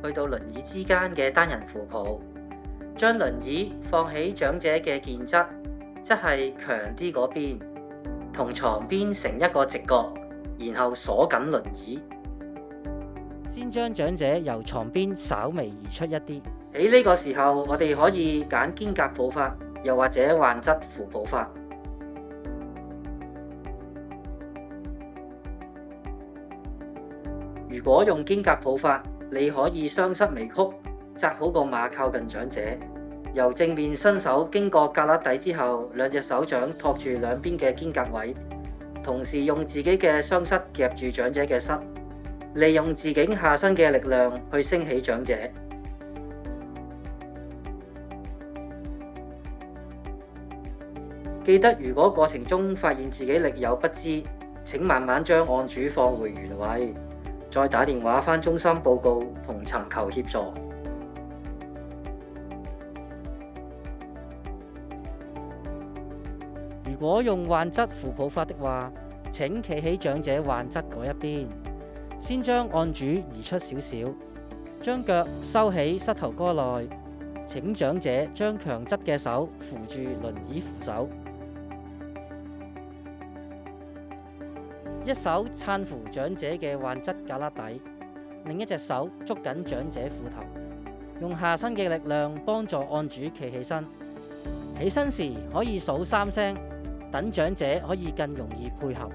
去到輪椅之間嘅單人扶抱，將輪椅放喺長者嘅健側，即係強啲嗰邊，同床邊成一個直角，然後鎖緊輪椅。先將長者由床邊稍微移出一啲。喺呢個時候，我哋可以揀肩胛抱法，又或者患側扶抱法。如果用肩胛抱法，你可以雙膝微曲，紮好個馬靠近長者，由正面伸手經過胳肋底之後，兩隻手掌托住兩邊嘅肩胛位，同時用自己嘅雙膝夾住長者嘅膝，利用自己下身嘅力量去升起長者。記得如果過程中發現自己力有不支，請慢慢將案主放回原位，再打電話返中心報告同尋求協助。如果用患側扶抱法的話，請企喺長者患側嗰一邊，先將案主移出少少，將腳收喺膝頭哥內，請長者將強側嘅手扶住輪椅扶手，一手撐扶長者嘅患側胳肋底，另一隻手捉緊長者褲頭，用下身嘅力量幫助案主企起身。起身時可以數3聲，等長者可以更容易配合。